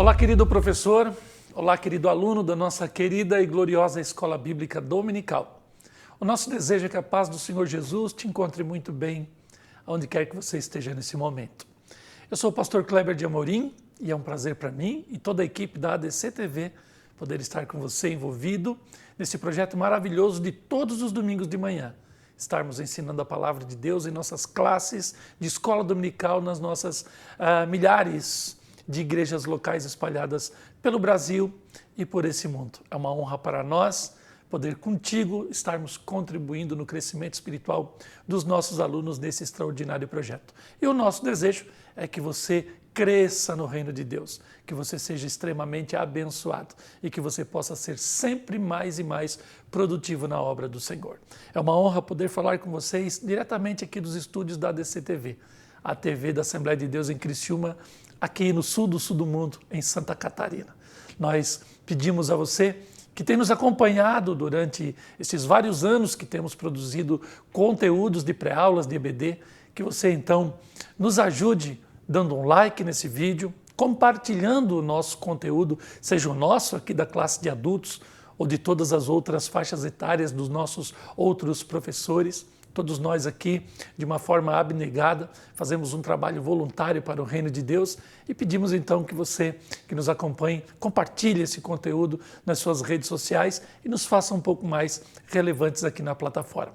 Olá, querido professor, olá, querido aluno da nossa querida e gloriosa Escola Bíblica Dominical. O nosso desejo é que a paz do Senhor Jesus te encontre muito bem, onde quer que você esteja nesse momento. Eu sou o pastor Kleber de Amorim e é um prazer para mim e toda a equipe da ADC TV poder estar com você envolvido nesse projeto maravilhoso de todos os domingos de manhã. Estarmos ensinando a palavra de Deus em nossas classes de escola dominical nas nossas milhares de igrejas locais espalhadas pelo Brasil e por esse mundo. É uma honra para nós poder contigo estarmos contribuindo no crescimento espiritual dos nossos alunos nesse extraordinário projeto. E o nosso desejo é que você cresça no reino de Deus, que você seja extremamente abençoado e que você possa ser sempre mais e mais produtivo na obra do Senhor. É uma honra poder falar com vocês diretamente aqui dos estúdios da ADC TV, a TV da Assembleia de Deus em Criciúma, aqui no sul do mundo, em Santa Catarina. Nós pedimos a você que tem nos acompanhado durante esses vários anos que temos produzido conteúdos de pré-aulas de EBD, que você então nos ajude dando um like nesse vídeo, compartilhando o nosso conteúdo, seja o nosso aqui da classe de adultos ou de todas as outras faixas etárias dos nossos outros professores. Todos nós aqui, de uma forma abnegada, fazemos um trabalho voluntário para o reino de Deus e pedimos então que você que nos acompanhe, compartilhe esse conteúdo nas suas redes sociais e nos faça um pouco mais relevantes aqui na plataforma.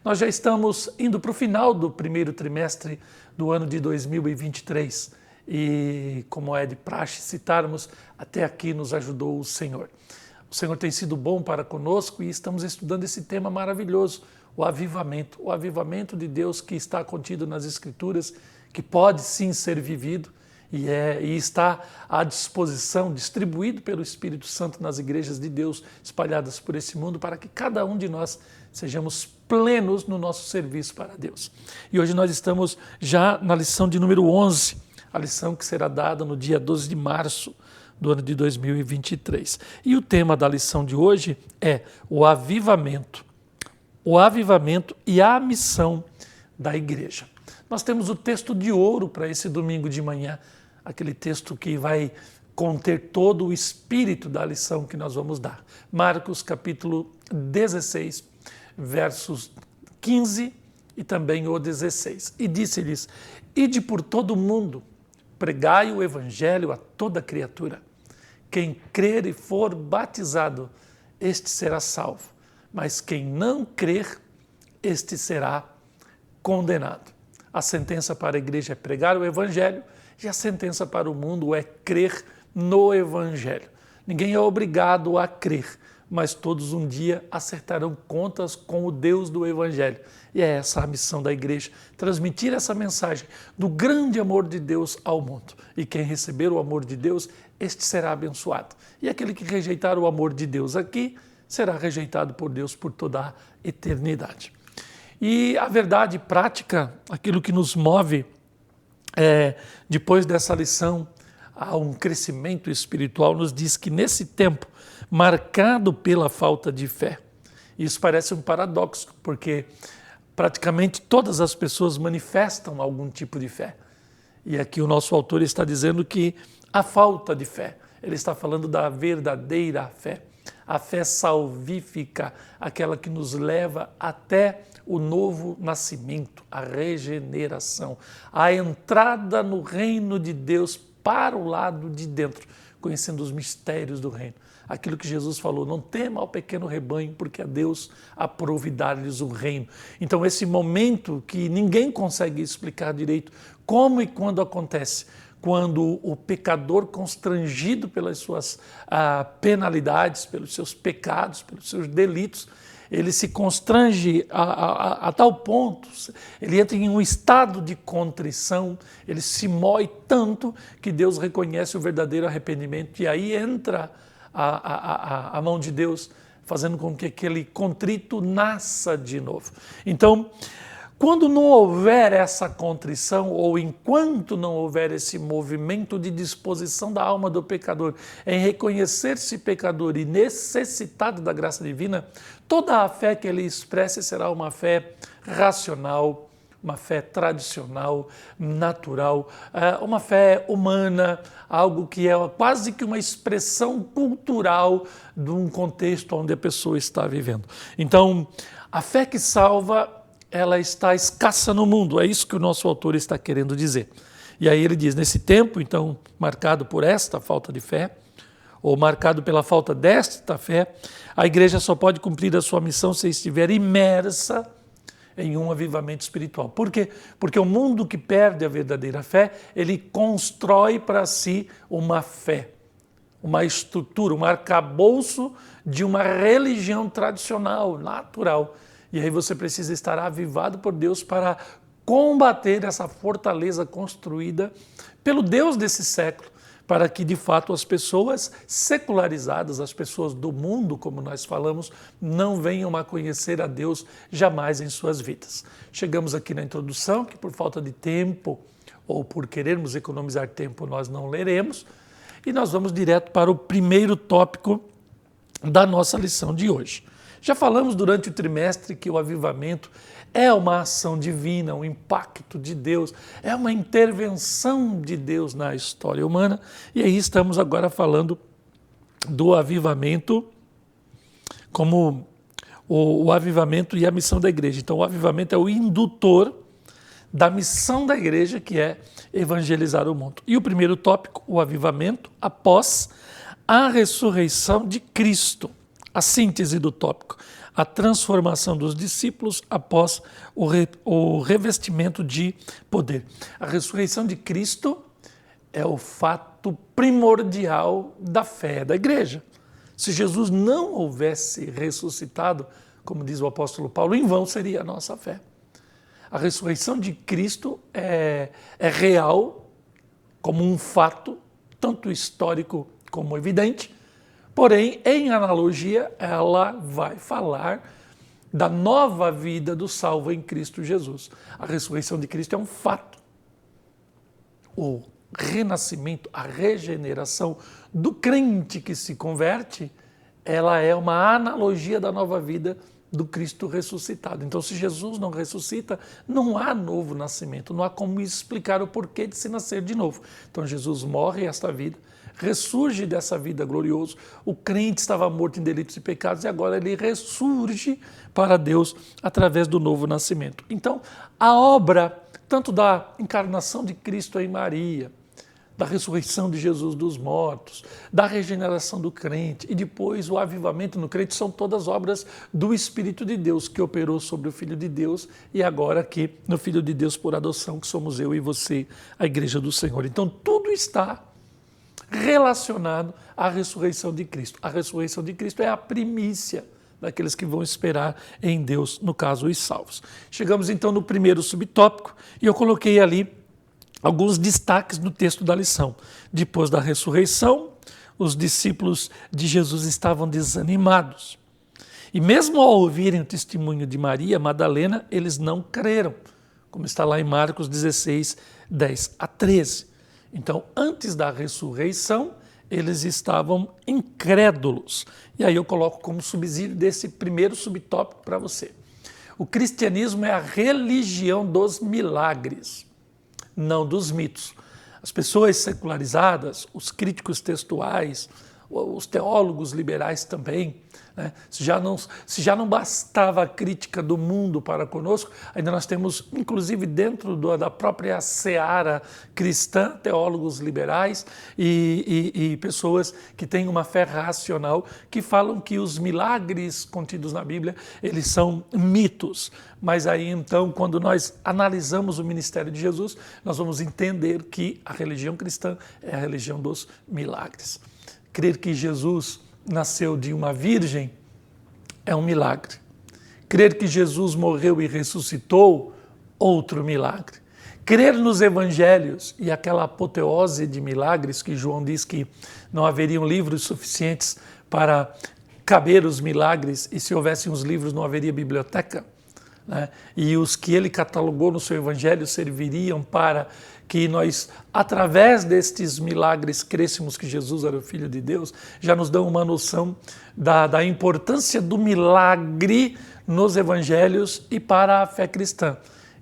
Nós já estamos indo para o final do primeiro trimestre do ano de 2023 e, como é de praxe citarmos, até aqui nos ajudou o Senhor. O Senhor tem sido bom para conosco e estamos estudando esse tema maravilhoso, o avivamento de Deus que está contido nas Escrituras, que pode sim ser vivido e está à disposição, distribuído pelo Espírito Santo nas igrejas de Deus espalhadas por esse mundo, para que cada um de nós sejamos plenos no nosso serviço para Deus. E hoje nós estamos já na lição de número 11, a lição que será dada no dia 12 de março do ano de 2023. E o tema da lição de hoje é o avivamento e a missão da igreja. Nós temos o texto de ouro para esse domingo de manhã, aquele texto que vai conter todo o espírito da lição que nós vamos dar. Marcos capítulo 16, versos 15 e também o 16. E disse-lhes: ide por todo o mundo, pregai o evangelho a toda criatura. Quem crer e for batizado, este será salvo, mas quem não crer, este será condenado. A sentença para a igreja é pregar o evangelho e a sentença para o mundo é crer no evangelho. Ninguém é obrigado a crer, mas todos um dia acertarão contas com o Deus do evangelho. E é essa a missão da igreja, transmitir essa mensagem do grande amor de Deus ao mundo. E quem receber o amor de Deus, este será abençoado. E aquele que rejeitar o amor de Deus aqui, será rejeitado por Deus por toda a eternidade. E a verdade prática, aquilo que nos move depois dessa lição a um crescimento espiritual, nos diz que nesse tempo marcado pela falta de fé, isso parece um paradoxo, porque praticamente todas as pessoas manifestam algum tipo de fé. E aqui o nosso autor está dizendo que a falta de fé, ele está falando da verdadeira fé, a fé salvífica, aquela que nos leva até o novo nascimento, a regeneração, a entrada no reino de Deus para o lado de dentro, conhecendo os mistérios do reino. Aquilo que Jesus falou, não tema ao pequeno rebanho, porque a Deus aprove dar-lhes o reino. Então esse momento que ninguém consegue explicar direito como e quando acontece, quando o pecador, constrangido pelas suas penalidades, pelos seus pecados, pelos seus delitos, ele se constrange a tal ponto, ele entra em um estado de contrição, ele se mói tanto que Deus reconhece o verdadeiro arrependimento e aí entra a mão de Deus, fazendo com que aquele contrito nasça de novo. Então, quando não houver essa contrição, ou enquanto não houver esse movimento de disposição da alma do pecador em reconhecer-se pecador e necessitado da graça divina, toda a fé que ele expresse será uma fé racional, uma fé tradicional, natural, uma fé humana, algo que é quase que uma expressão cultural de um contexto onde a pessoa está vivendo. Então, a fé que salva, ela está escassa no mundo, é isso que o nosso autor está querendo dizer. E aí ele diz, nesse tempo, então, marcado por esta falta de fé, ou marcado pela falta desta fé, a igreja só pode cumprir a sua missão se estiver imersa em um avivamento espiritual. Por quê? Porque o mundo que perde a verdadeira fé, ele constrói para si uma fé, uma estrutura, um arcabouço de uma religião tradicional, natural. E aí você precisa estar avivado por Deus para combater essa fortaleza construída pelo Deus desse século, para que de fato as pessoas secularizadas, as pessoas do mundo, como nós falamos, não venham a conhecer a Deus jamais em suas vidas. Chegamos aqui na introdução, que por falta de tempo ou por querermos economizar tempo nós não leremos, e nós vamos direto para o primeiro tópico da nossa lição de hoje. Já falamos durante o trimestre que o avivamento é uma ação divina, um impacto de Deus, é uma intervenção de Deus na história humana. E aí estamos agora falando do avivamento como o avivamento e a missão da igreja. Então o avivamento é o indutor da missão da igreja, que é evangelizar o mundo. E o primeiro tópico, o avivamento após a ressurreição de Cristo. A síntese do tópico, a transformação dos discípulos após o revestimento de poder. A ressurreição de Cristo é o fato primordial da fé da igreja. Se Jesus não houvesse ressuscitado, como diz o apóstolo Paulo, em vão seria a nossa fé. A ressurreição de Cristo é real, como um fato, tanto histórico como evidente. Porém, em analogia, ela vai falar da nova vida do salvo em Cristo Jesus. A ressurreição de Cristo é um fato. O renascimento, a regeneração do crente que se converte, ela é uma analogia da nova vida do Cristo ressuscitado. Então, se Jesus não ressuscita, não há novo nascimento, não há como explicar o porquê de se nascer de novo. Então, Jesus morre esta vida, ressurge dessa vida gloriosa. O crente estava morto em delitos e pecados e agora ele ressurge para Deus através do novo nascimento. Então, a obra tanto da encarnação de Cristo em Maria, da ressurreição de Jesus dos mortos, da regeneração do crente e depois o avivamento no crente são todas obras do Espírito de Deus que operou sobre o Filho de Deus e agora aqui no Filho de Deus por adoção, que somos eu e você, a Igreja do Senhor. Então, tudo está relacionado à ressurreição de Cristo. A ressurreição de Cristo é a primícia daqueles que vão esperar em Deus, no caso, os salvos. Chegamos então no primeiro subtópico e eu coloquei ali alguns destaques no texto da lição. Depois da ressurreição, os discípulos de Jesus estavam desanimados. E mesmo ao ouvirem o testemunho de Maria Madalena, eles não creram, como está lá em Marcos 16, 10 a 13. Então, antes da ressurreição, eles estavam incrédulos. E aí eu coloco como subsídio desse primeiro subtópico para você. O cristianismo é a religião dos milagres, não dos mitos. As pessoas secularizadas, os críticos textuais, os teólogos liberais também, né? Se já não bastava a crítica do mundo para conosco, ainda nós temos, inclusive dentro da própria seara cristã, teólogos liberais e pessoas que têm uma fé racional, que falam que os milagres contidos na Bíblia, eles são mitos. Mas aí então, quando nós analisamos o ministério de Jesus, nós vamos entender que a religião cristã é a religião dos milagres. Crer que Jesus nasceu de uma virgem é um milagre. Crer que Jesus morreu e ressuscitou, outro milagre. Crer nos evangelhos e aquela apoteose de milagres que João diz que não haveriam livros suficientes para caber os milagres e se houvessem os livros não haveria biblioteca, né? E os que ele catalogou no seu evangelho serviriam para que nós, através destes milagres, crêssemos que Jesus era o Filho de Deus, já nos dão uma noção da importância do milagre nos evangelhos e para a fé cristã.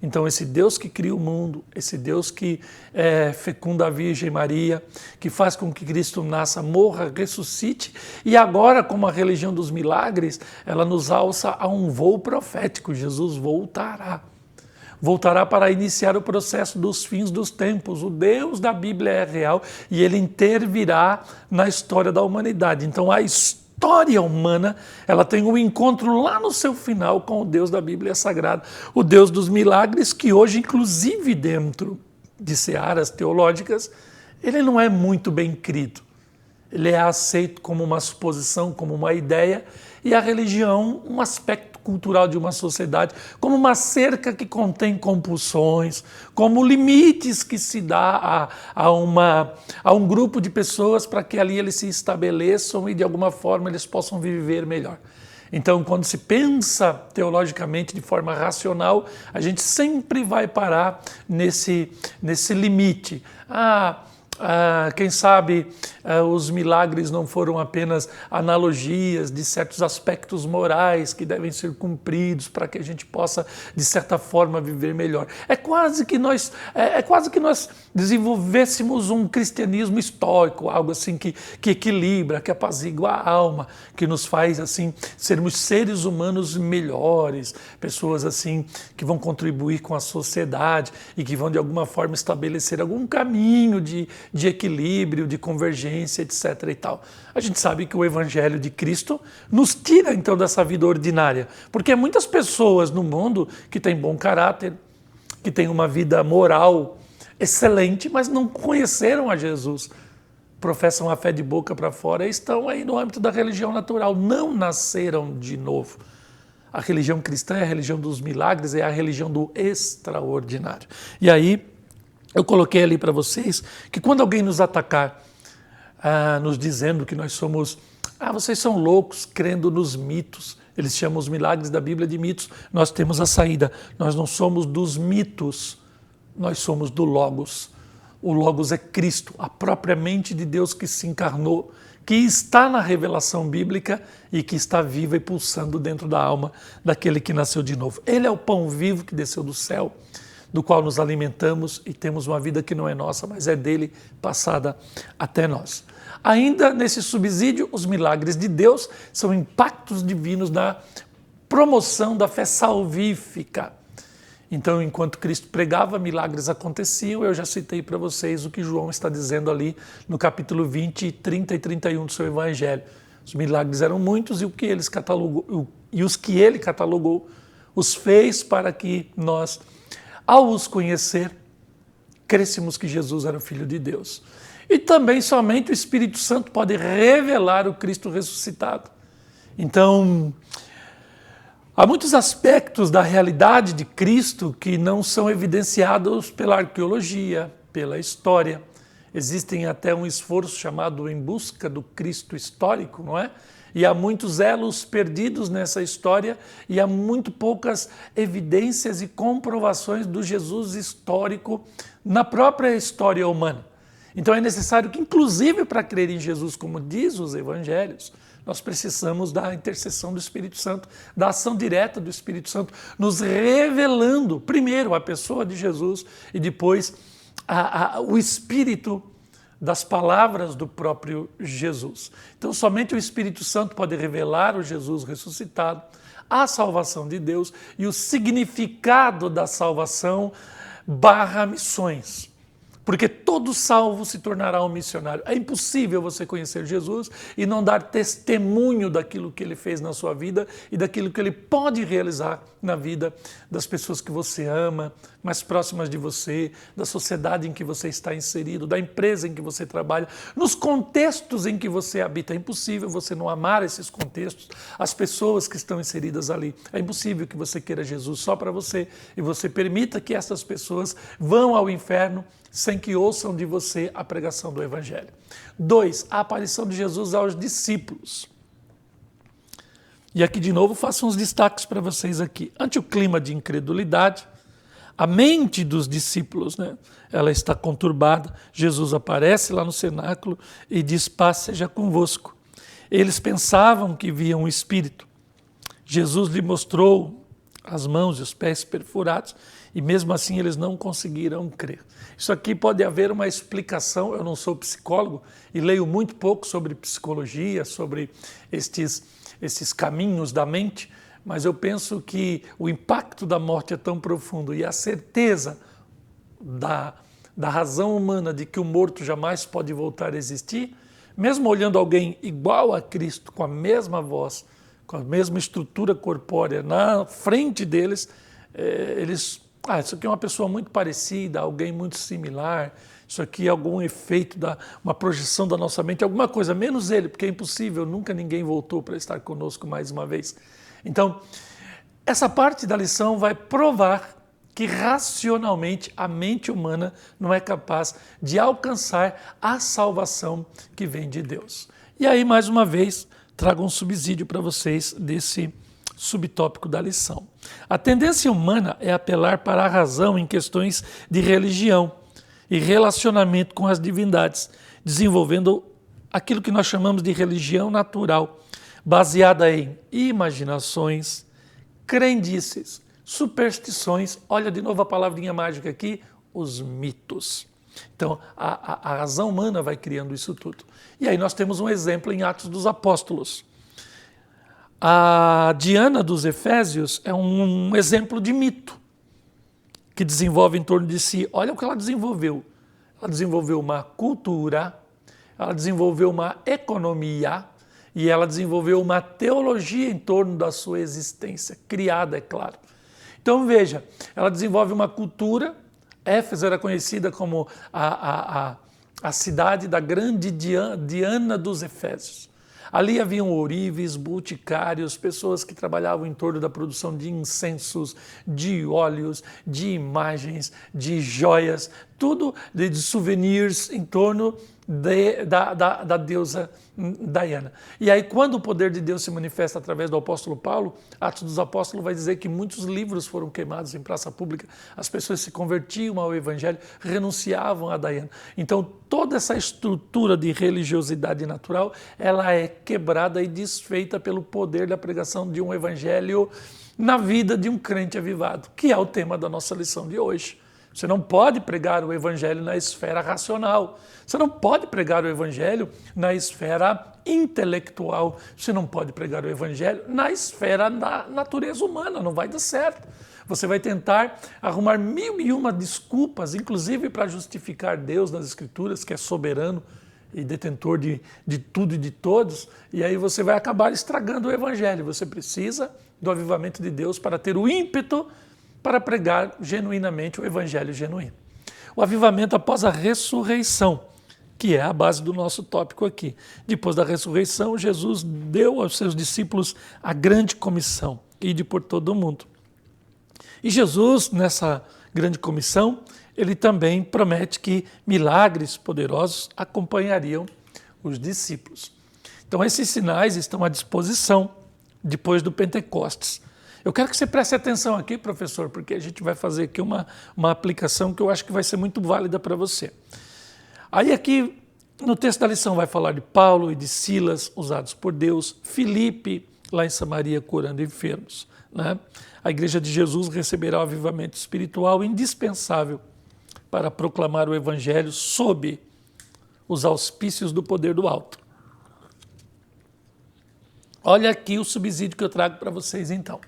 Então esse Deus que cria o mundo, esse Deus que fecunda a Virgem Maria, que faz com que Cristo nasça, morra, ressuscite, e agora, como a religião dos milagres, ela nos alça a um voo profético. Jesus voltará. Voltará para iniciar o processo dos fins dos tempos. O Deus da Bíblia é real e ele intervirá na história da humanidade. Então a história humana, ela tem um encontro lá no seu final com o Deus da Bíblia Sagrada, o Deus dos milagres, que hoje, inclusive dentro de searas teológicas, ele não é muito bem crido. Ele é aceito como uma suposição, como uma ideia, e a religião, um aspecto cultural de uma sociedade, como uma cerca que contém compulsões, como limites que se dá a um grupo de pessoas para que ali eles se estabeleçam e de alguma forma eles possam viver melhor. Então, quando se pensa teologicamente de forma racional, a gente sempre vai parar nesse limite. Quem sabe os milagres não foram apenas analogias de certos aspectos morais que devem ser cumpridos para que a gente possa, de certa forma, viver melhor. É quase que nós desenvolvêssemos um cristianismo estoico, algo assim que equilibra, que apazigua a alma, que nos faz assim sermos seres humanos melhores, pessoas assim que vão contribuir com a sociedade e que vão de alguma forma estabelecer algum caminho de equilíbrio, de convergência, etc. e tal. A gente sabe que o Evangelho de Cristo nos tira então dessa vida ordinária, porque muitas pessoas no mundo que têm bom caráter, que têm uma vida moral excelente, mas não conheceram a Jesus, professam a fé de boca para fora e estão aí no âmbito da religião natural, não nasceram de novo. A religião cristã é a religião dos milagres, é a religião do extraordinário. E aí, eu coloquei ali para vocês que quando alguém nos atacar, nos dizendo que nós somos, vocês são loucos, crendo nos mitos, eles chamam os milagres da Bíblia de mitos, nós temos a saída. Nós não somos dos mitos, nós somos do Logos. O Logos é Cristo, a própria mente de Deus que se encarnou, que está na revelação bíblica e que está viva e pulsando dentro da alma daquele que nasceu de novo. Ele é o pão vivo que desceu do céu, do qual nos alimentamos e temos uma vida que não é nossa, mas é dele passada até nós. Ainda nesse subsídio, os milagres de Deus são impactos divinos na promoção da fé salvífica. Então, enquanto Cristo pregava, milagres aconteciam. Eu já citei para vocês o que João está dizendo ali no capítulo 20, 30 e 31 do seu Evangelho. Os milagres eram muitos e os que ele catalogou os fez para que nós, ao os conhecer, crêssemos que Jesus era o Filho de Deus. E também somente o Espírito Santo pode revelar o Cristo ressuscitado. Então, há muitos aspectos da realidade de Cristo que não são evidenciados pela arqueologia, pela história. Existem até um esforço chamado Em Busca do Cristo Histórico, não é? E há muitos elos perdidos nessa história e há muito poucas evidências e comprovações do Jesus histórico na própria história humana. Então é necessário que, inclusive para crer em Jesus, como diz os evangelhos, nós precisamos da intercessão do Espírito Santo, da ação direta do Espírito Santo, nos revelando primeiro a pessoa de Jesus e depois o Espírito das palavras do próprio Jesus. Então somente o Espírito Santo pode revelar o Jesus ressuscitado, a salvação de Deus e o significado da salvação / missões. Porque todo salvo se tornará um missionário. É impossível você conhecer Jesus e não dar testemunho daquilo que ele fez na sua vida e daquilo que ele pode realizar na vida das pessoas que você ama, mais próximas de você, da sociedade em que você está inserido, da empresa em que você trabalha, nos contextos em que você habita. É impossível você não amar esses contextos, as pessoas que estão inseridas ali. É impossível que você queira Jesus só para você e você permita que essas pessoas vão ao inferno sem que ouçam de você a pregação do Evangelho. 2. A aparição de Jesus aos discípulos. E aqui de novo faço uns destaques para vocês aqui. Ante o clima de incredulidade, a mente dos discípulos, ela está conturbada. Jesus aparece lá no cenáculo e diz: paz seja convosco. Eles pensavam que viam um espírito. Jesus lhe mostrou as mãos e os pés perfurados E mesmo assim eles não conseguiram crer. Isso aqui pode haver uma explicação, eu não sou psicólogo e leio muito pouco sobre psicologia, sobre estes caminhos da mente, mas eu penso que o impacto da morte é tão profundo e a certeza da razão humana de que o morto jamais pode voltar a existir, mesmo olhando alguém igual a Cristo, com a mesma voz, com a mesma estrutura corpórea na frente deles, eles... isso aqui é uma pessoa muito parecida, alguém muito similar, isso aqui é algum efeito, uma projeção da nossa mente, alguma coisa, menos ele, porque é impossível, nunca ninguém voltou para estar conosco mais uma vez. Então, essa parte da lição vai provar que racionalmente a mente humana não é capaz de alcançar a salvação que vem de Deus. E aí, mais uma vez, trago um subsídio para vocês desse subtópico da lição. A tendência humana é apelar para a razão em questões de religião e relacionamento com as divindades, desenvolvendo aquilo que nós chamamos de religião natural, baseada em imaginações, crendices, superstições, olha de novo a palavrinha mágica aqui, os mitos. Então, a razão humana vai criando isso tudo. E aí nós temos um exemplo em Atos dos Apóstolos. A Diana dos Efésios é um exemplo de mito que desenvolve em torno de si. Olha o que ela desenvolveu. Ela desenvolveu uma cultura, ela desenvolveu uma economia e ela desenvolveu uma teologia em torno da sua existência, criada, é claro. Então veja, ela desenvolve uma cultura. Éfeso era conhecida como a cidade da grande Diana dos Efésios. Ali haviam ourives, boticários, pessoas que trabalhavam em torno da produção de incensos, de óleos, de imagens, de joias, tudo de souvenirs em torno da deusa Diana. E aí, quando o poder de Deus se manifesta através do apóstolo Paulo, Atos dos Apóstolos vai dizer que muitos livros foram queimados em praça pública, as pessoas se convertiam ao evangelho, renunciavam a Diana. Então, toda essa estrutura de religiosidade natural, ela é quebrada e desfeita pelo poder da pregação de um evangelho na vida de um crente avivado, que é o tema da nossa lição de hoje. Você não pode pregar o evangelho na esfera racional. Você não pode pregar o evangelho na esfera intelectual. Você não pode pregar o evangelho na esfera da natureza humana. Não vai dar certo. Você vai tentar arrumar 1001 desculpas, inclusive para justificar Deus nas Escrituras, que é soberano e detentor de tudo e de todos. E aí você vai acabar estragando o evangelho. Você precisa do avivamento de Deus para ter o ímpeto para pregar genuinamente o evangelho genuíno. O avivamento após a ressurreição, que é a base do nosso tópico aqui. Depois da ressurreição, Jesus deu aos seus discípulos a grande comissão, ide por todo o mundo. E Jesus, nessa grande comissão, ele também promete que milagres poderosos acompanhariam os discípulos. Então esses sinais estão à disposição depois do Pentecostes. Eu quero que você preste atenção aqui, professor, porque a gente vai fazer aqui uma aplicação que eu acho que vai ser muito válida para você. Aí aqui, no texto da lição, vai falar de Paulo e de Silas, usados por Deus, Filipe, lá em Samaria, curando enfermos, né? A Igreja de Jesus receberá o avivamento espiritual indispensável para proclamar o Evangelho sob os auspícios do poder do alto. Olha aqui o subsídio que eu trago para vocês, então.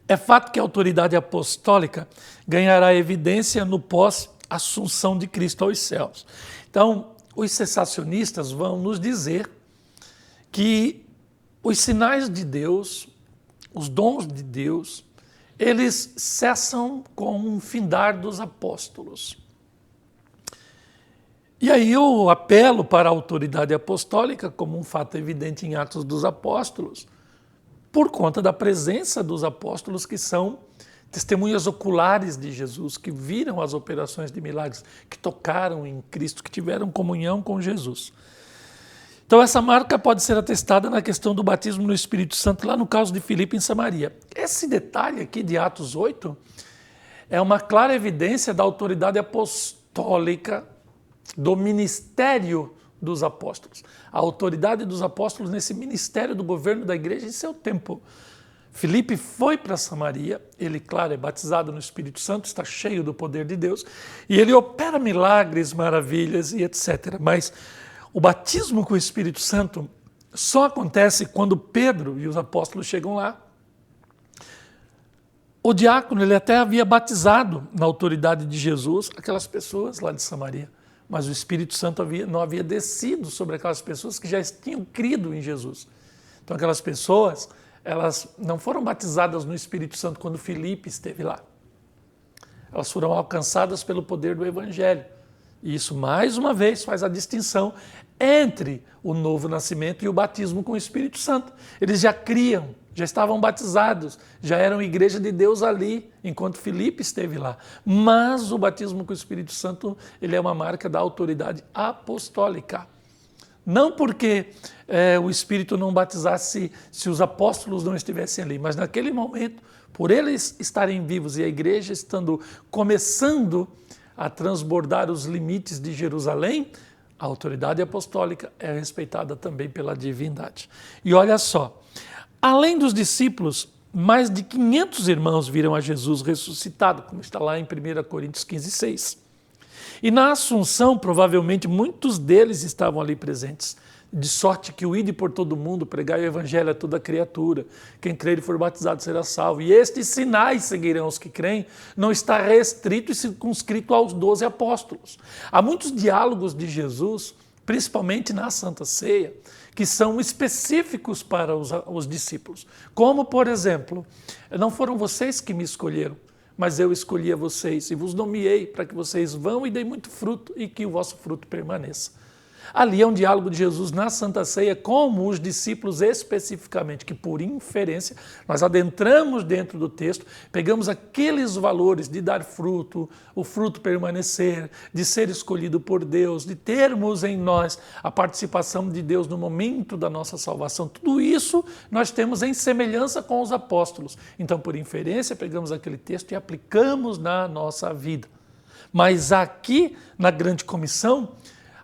É fato que a autoridade apostólica ganhará evidência no pós-assunção de Cristo aos céus. Então, os cessacionistas vão nos dizer que os sinais de Deus, os dons de Deus, eles cessam com o findar dos apóstolos. E aí eu apelo para a autoridade apostólica como um fato evidente em Atos dos Apóstolos, por conta da presença dos apóstolos que são testemunhas oculares de Jesus, que viram as operações de milagres, que tocaram em Cristo, que tiveram comunhão com Jesus. Então essa marca pode ser atestada na questão do batismo no Espírito Santo, lá no caso de Filipe em Samaria. Esse detalhe aqui de Atos 8 é uma clara evidência da autoridade apostólica, do ministério dos apóstolos. A autoridade dos apóstolos nesse ministério do governo da igreja em seu tempo. Filipe foi para Samaria, ele, claro, é batizado no Espírito Santo, está cheio do poder de Deus, e ele opera milagres, maravilhas e etc. Mas o batismo com o Espírito Santo só acontece quando Pedro e os apóstolos chegam lá. O diácono, ele até havia batizado na autoridade de Jesus aquelas pessoas lá de Samaria, mas o Espírito Santo não havia descido sobre aquelas pessoas que já tinham crido em Jesus. Então aquelas pessoas, elas não foram batizadas no Espírito Santo quando Filipe esteve lá. Elas foram alcançadas pelo poder do Evangelho. E isso, mais uma vez, faz a distinção entre o novo nascimento e o batismo com o Espírito Santo. Eles já criam, já estavam batizados, já eram igreja de Deus ali, enquanto Filipe esteve lá. Mas o batismo com o Espírito Santo, ele é uma marca da autoridade apostólica. Não porque o Espírito não batizasse se os apóstolos não estivessem ali, mas naquele momento, por eles estarem vivos e a igreja estando começando a transbordar os limites de Jerusalém, a autoridade apostólica é respeitada também pela divindade. E olha só, além dos discípulos, mais de 500 irmãos viram a Jesus ressuscitado, como está lá em 1 Coríntios 15:6. E na Assunção, provavelmente, muitos deles estavam ali presentes, de sorte que o ide por todo mundo, pregai o evangelho a toda criatura, quem crer e for batizado será salvo. E estes sinais seguirão os que creem, não está restrito e circunscrito aos 12 apóstolos. Há muitos diálogos de Jesus, principalmente na Santa Ceia, que são específicos para os discípulos. Como, por exemplo, não foram vocês que me escolheram, mas eu escolhi a vocês e vos nomeei para que vocês vão e deem muito fruto e que o vosso fruto permaneça. Ali é um diálogo de Jesus na Santa Ceia com os discípulos especificamente, que por inferência nós adentramos dentro do texto, pegamos aqueles valores de dar fruto, o fruto permanecer, de ser escolhido por Deus, de termos em nós a participação de Deus no momento da nossa salvação. Tudo isso nós temos em semelhança com os apóstolos. Então, por inferência, pegamos aquele texto e aplicamos na nossa vida. Mas aqui, na Grande Comissão,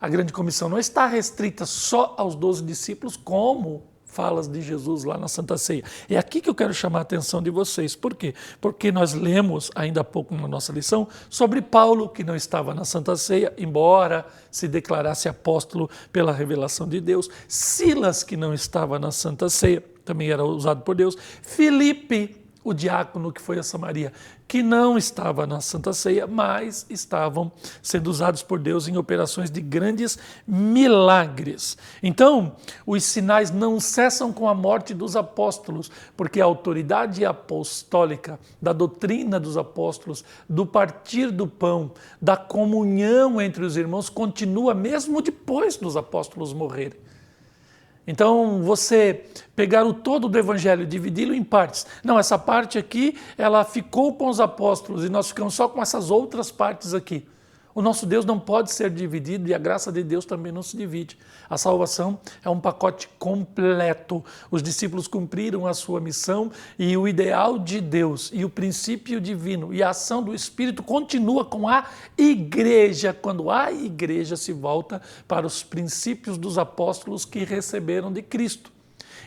a Grande Comissão não está restrita só aos 12 discípulos, como falas de Jesus lá na Santa Ceia. É aqui que eu quero chamar a atenção de vocês. Por quê? Porque nós lemos ainda há pouco na nossa lição sobre Paulo, que não estava na Santa Ceia, embora se declarasse apóstolo pela revelação de Deus. Silas, que não estava na Santa Ceia, também era usado por Deus. Filipe, o diácono que foi a Samaria, que não estava na Santa Ceia, mas estavam sendo usados por Deus em operações de grandes milagres. Então, os sinais não cessam com a morte dos apóstolos, porque a autoridade apostólica da doutrina dos apóstolos, do partir do pão, da comunhão entre os irmãos, continua mesmo depois dos apóstolos morrerem. Então, você pegar o todo do Evangelho e dividi-lo em partes. Não, essa parte aqui, ela ficou com os apóstolos e nós ficamos só com essas outras partes aqui. O nosso Deus não pode ser dividido e a graça de Deus também não se divide. A salvação é um pacote completo. Os discípulos cumpriram a sua missão e o ideal de Deus e o princípio divino e a ação do Espírito continua com a igreja, quando a igreja se volta para os princípios dos apóstolos que receberam de Cristo.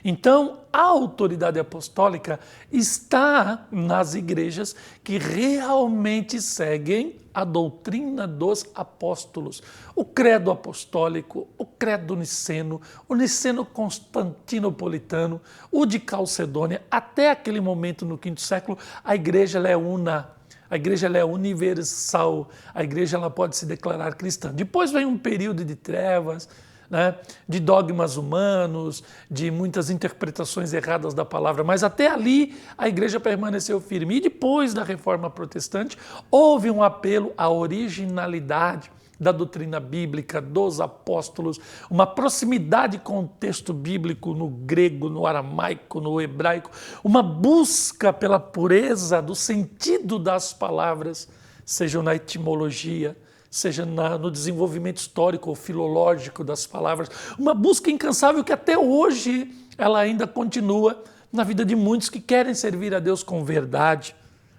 Então, a autoridade apostólica está nas igrejas que realmente seguem a doutrina dos apóstolos. O credo apostólico, o credo niceno, o niceno constantinopolitano, o de Calcedônia, até aquele momento no V século, a igreja ela é una. A igreja ela é universal, a igreja ela pode se declarar cristã. Depois vem um período de trevas, né, de dogmas humanos, de muitas interpretações erradas da palavra, mas até ali a igreja permaneceu firme. E depois da Reforma Protestante, houve um apelo à originalidade da doutrina bíblica, dos apóstolos, uma proximidade com o texto bíblico no grego, no aramaico, no hebraico, uma busca pela pureza do sentido das palavras, seja na etimologia, seja no desenvolvimento histórico ou filológico das palavras, uma busca incansável que até hoje ela ainda continua na vida de muitos que querem servir a Deus com verdade,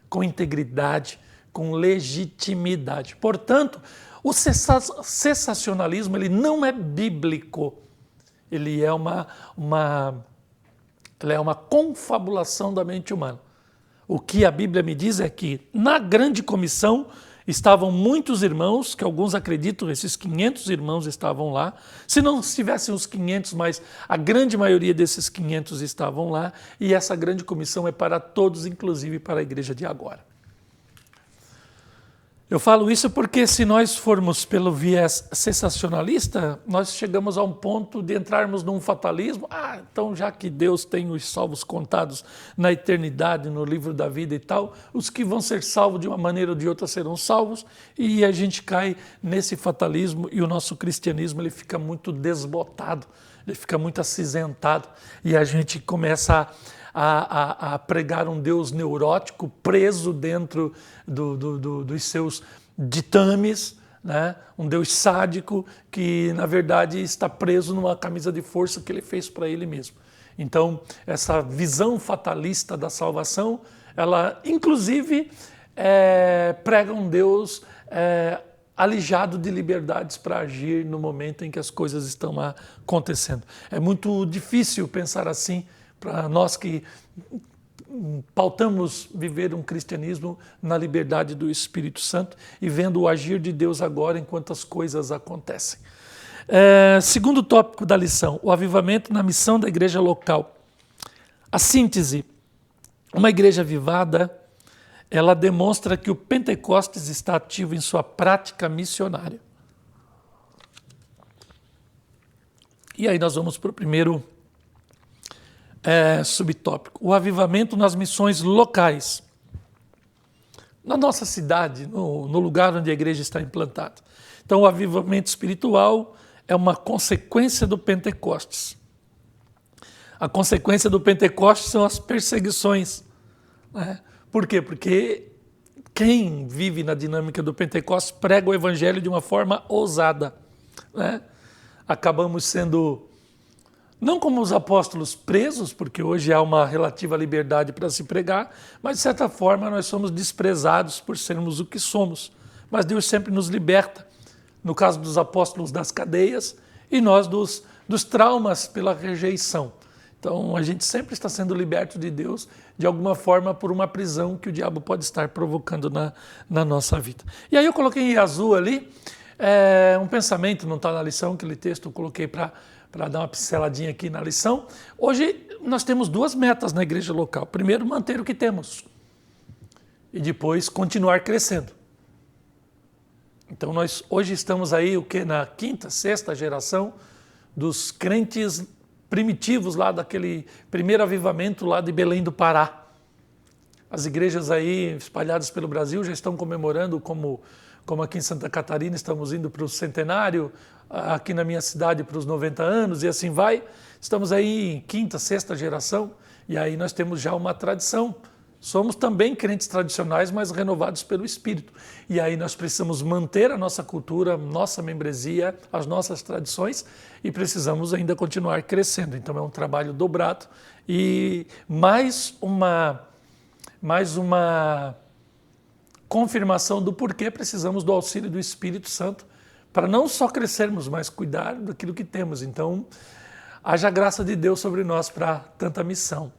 com integridade, com legitimidade. Portanto, o cessacionalismo ele não é bíblico, ele é ela é uma confabulação da mente humana. O que a Bíblia me diz é que na grande comissão estavam muitos irmãos, que alguns acreditam, esses 500 irmãos estavam lá. Se não estivessem os 500, mas a grande maioria desses 500 estavam lá, e essa grande comissão é para todos, inclusive para a igreja de agora. Eu falo isso porque se nós formos pelo viés sensacionalista, nós chegamos a um ponto de entrarmos num fatalismo. Então já que Deus tem os salvos contados na eternidade, no livro da vida e tal, os que vão ser salvos de uma maneira ou de outra serão salvos, e a gente cai nesse fatalismo e o nosso cristianismo ele fica muito desbotado, ele fica muito acinzentado, e a gente começa a pregar um Deus neurótico, preso dentro dos seus ditames, né? Um Deus sádico que, na verdade, está preso numa camisa de força que ele fez para ele mesmo. Então, essa visão fatalista da salvação, ela, inclusive, prega um Deus alijado de liberdades para agir no momento em que as coisas estão acontecendo. É muito difícil pensar assim, para nós que pautamos viver um cristianismo na liberdade do Espírito Santo e vendo o agir de Deus agora enquanto as coisas acontecem. Segundo tópico da lição, o avivamento na missão da igreja local. A síntese, uma igreja avivada, ela demonstra que o Pentecostes está ativo em sua prática missionária. E aí nós vamos para o primeiro subtópico, o avivamento nas missões locais. Na nossa cidade, no lugar onde a igreja está implantada. Então, o avivamento espiritual é uma consequência do Pentecostes. A consequência do Pentecostes são as perseguições. Né? Por quê? Porque quem vive na dinâmica do Pentecostes prega o evangelho de uma forma ousada. Né? Acabamos sendo, não como os apóstolos presos, porque hoje há uma relativa liberdade para se pregar, mas de certa forma nós somos desprezados por sermos o que somos. Mas Deus sempre nos liberta, no caso dos apóstolos das cadeias e nós dos traumas pela rejeição. Então a gente sempre está sendo liberto de Deus de alguma forma por uma prisão que o diabo pode estar provocando na nossa vida. E aí eu coloquei em azul ali um pensamento, não está na lição, aquele texto eu coloquei para dar uma pinceladinha aqui na lição. Hoje nós temos duas metas na igreja local. Primeiro, manter o que temos. E depois, continuar crescendo. Então nós hoje estamos aí na quinta, sexta geração dos crentes primitivos lá daquele primeiro avivamento lá de Belém do Pará. As igrejas aí espalhadas pelo Brasil já estão comemorando, como aqui em Santa Catarina estamos indo para o centenário, aqui na minha cidade para os 90 anos e assim vai. Estamos aí em quinta, sexta geração e aí nós temos já uma tradição. Somos também crentes tradicionais, mas renovados pelo Espírito. E aí nós precisamos manter a nossa cultura, nossa membresia, as nossas tradições e precisamos ainda continuar crescendo. Então é um trabalho dobrado e mais uma confirmação do porquê precisamos do auxílio do Espírito Santo para não só crescermos, mas cuidar daquilo que temos. Então, haja graça de Deus sobre nós para tanta missão.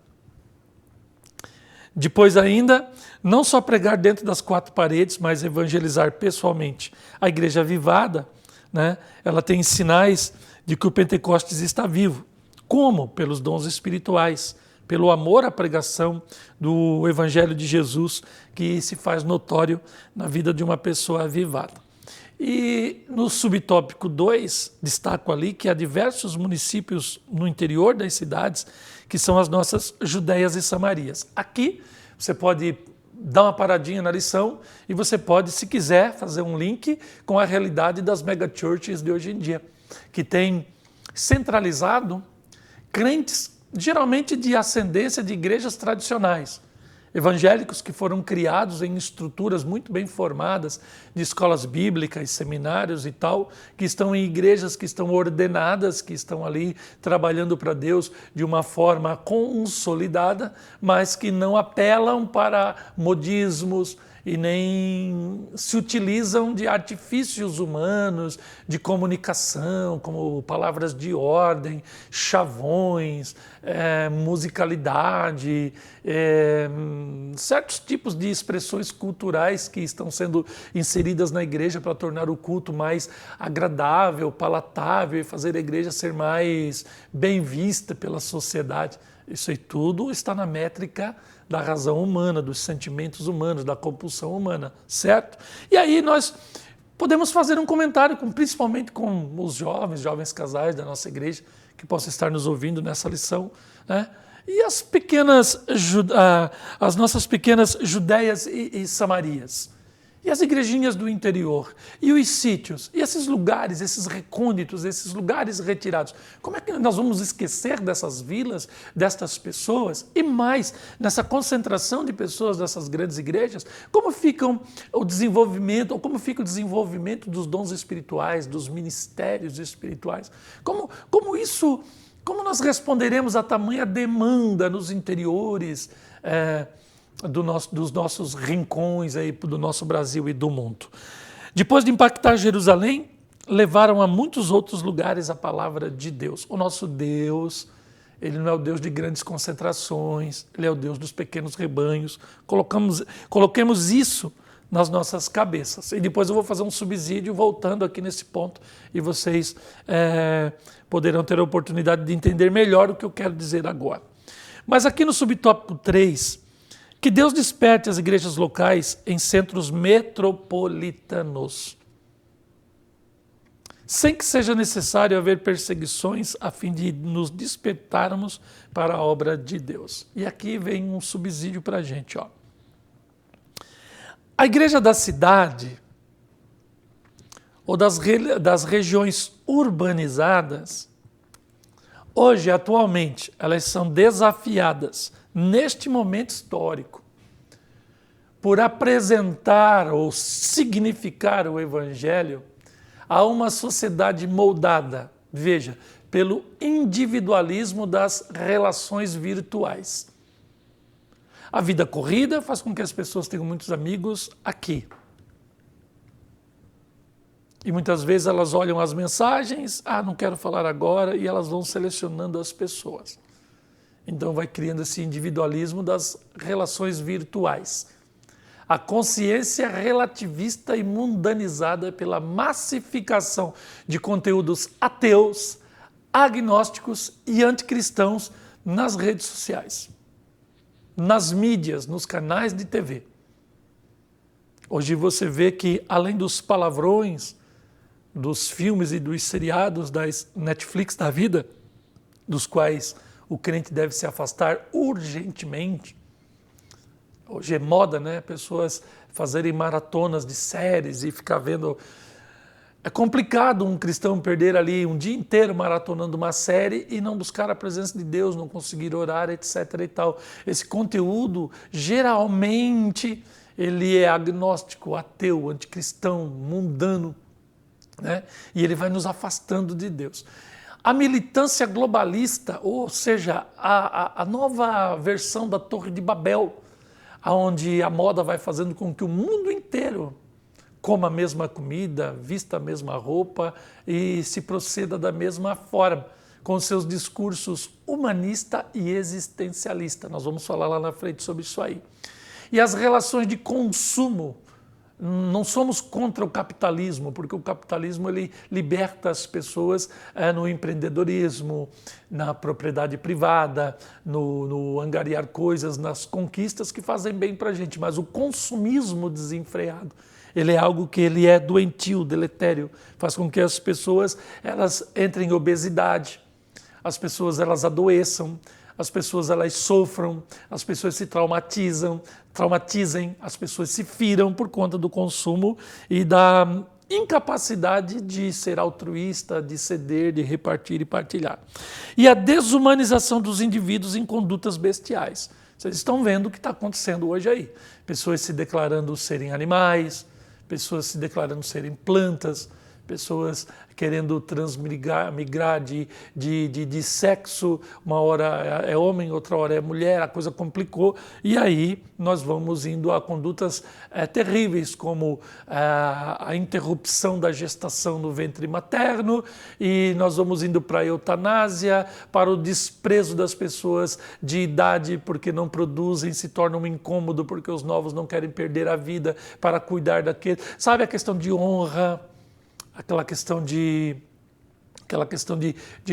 Depois ainda, não só pregar dentro das quatro paredes, mas evangelizar pessoalmente. A igreja avivada, né, ela tem sinais de que o Pentecostes está vivo. Como? Pelos dons espirituais, pelo amor à pregação do Evangelho de Jesus, que se faz notório na vida de uma pessoa avivada. E no subtópico 2, destaco ali que há diversos municípios no interior das cidades que são as nossas Judeias e Samarias. Aqui você pode dar uma paradinha na lição e você pode, se quiser, fazer um link com a realidade das megachurches de hoje em dia, que tem centralizado crentes geralmente de ascendência de igrejas tradicionais, evangélicos que foram criados em estruturas muito bem formadas, de escolas bíblicas, seminários e tal, que estão em igrejas que estão ordenadas, que estão ali trabalhando para Deus de uma forma consolidada, mas que não apelam para modismos e nem se utilizam de artifícios humanos, de comunicação, como palavras de ordem, chavões, musicalidade, certos tipos de expressões culturais que estão sendo inseridas na igreja para tornar o culto mais agradável, palatável e fazer a igreja ser mais bem vista pela sociedade. Isso aí tudo está na métrica da razão humana, dos sentimentos humanos, da compulsão humana, certo? E aí nós podemos fazer um comentário, principalmente com os jovens casais da nossa igreja, que possam estar nos ouvindo nessa lição, né? E as nossas pequenas Judéias e Samarias, e as igrejinhas do interior, e os sítios, e esses lugares, esses recônditos, esses lugares retirados. Como é que nós vamos esquecer dessas vilas, destas pessoas? E mais, nessa concentração de pessoas dessas grandes igrejas, como fica o desenvolvimento dos dons espirituais, dos ministérios espirituais? Como nós responderemos a tamanha demanda nos interiores dos nossos rincões aí, do nosso Brasil e do mundo? Depois de impactar Jerusalém, levaram a muitos outros lugares a palavra de Deus. O nosso Deus, ele não é o Deus de grandes concentrações, ele é o Deus dos pequenos rebanhos. Coloquemos isso nas nossas cabeças. E depois eu vou fazer um subsídio voltando aqui nesse ponto e vocês poderão ter a oportunidade de entender melhor o que eu quero dizer agora. Mas aqui no subtópico 3, que Deus desperte as igrejas locais em centros metropolitanos, sem que seja necessário haver perseguições a fim de nos despertarmos para a obra de Deus. E aqui vem um subsídio para a gente, ó. A igreja da cidade ou das regiões urbanizadas, hoje, atualmente, elas são desafiadas neste momento histórico por apresentar ou significar o Evangelho a uma sociedade moldada, veja, pelo individualismo das relações virtuais. A vida corrida faz com que as pessoas tenham muitos amigos aqui. E muitas vezes elas olham as mensagens, não quero falar agora, e elas vão selecionando as pessoas. Então vai criando esse individualismo das relações virtuais. A consciência relativista e mundanizada pela massificação de conteúdos ateus, agnósticos e anticristãos nas redes sociais, nas mídias, nos canais de TV. Hoje você vê que, além dos palavrões, dos filmes e dos seriados das Netflix da vida, dos quais o crente deve se afastar urgentemente. Hoje é moda, né? Pessoas fazerem maratonas de séries e ficar vendo. É complicado um cristão perder ali um dia inteiro maratonando uma série e não buscar a presença de Deus, não conseguir orar, etc. e tal. Esse conteúdo, geralmente, ele é agnóstico, ateu, anticristão, mundano, né? E ele vai nos afastando de Deus. A militância globalista, ou seja, a nova versão da Torre de Babel, onde a moda vai fazendo com que o mundo inteiro coma a mesma comida, vista a mesma roupa e se proceda da mesma forma, com seus discursos humanista e existencialista. Nós vamos falar lá na frente sobre isso aí. E as relações de consumo. Não somos contra o capitalismo, porque o capitalismo ele liberta as pessoas no empreendedorismo, na propriedade privada, no angariar coisas, nas conquistas que fazem bem para a gente. Mas o consumismo desenfreado, ele é algo que ele é doentio, deletério, faz com que as pessoas elas entrem em obesidade, as pessoas elas adoeçam, as pessoas elas sofram, as pessoas se traumatizem, as pessoas se firam por conta do consumo e da incapacidade de ser altruísta, de ceder, de repartir e partilhar. E a desumanização dos indivíduos em condutas bestiais. Vocês estão vendo o que está acontecendo hoje aí. Pessoas se declarando serem animais, pessoas se declarando serem plantas, pessoas querendo migrar de sexo, uma hora é homem, outra hora é mulher, a coisa complicou, e aí nós vamos indo a condutas terríveis, como a interrupção da gestação no ventre materno, e nós vamos indo para a eutanásia, para o desprezo das pessoas de idade porque não produzem, se torna um incômodo porque os novos não querem perder a vida para cuidar daquele. Sabe a questão de honra, aquela questão de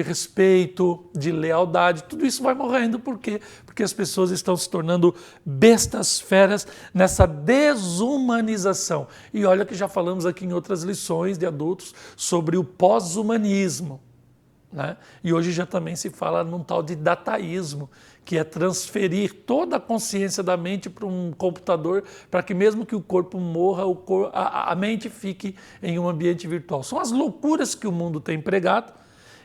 respeito, de lealdade, tudo isso vai morrendo. Por quê? Porque as pessoas estão se tornando bestas feras nessa desumanização. E olha que já falamos aqui em outras lições de adultos sobre o pós-humanismo, né? E hoje já também se fala num tal de dataísmo, que é transferir toda a consciência da mente para um computador, para que mesmo que o corpo morra, a mente fique em um ambiente virtual. São as loucuras que o mundo tem pregado.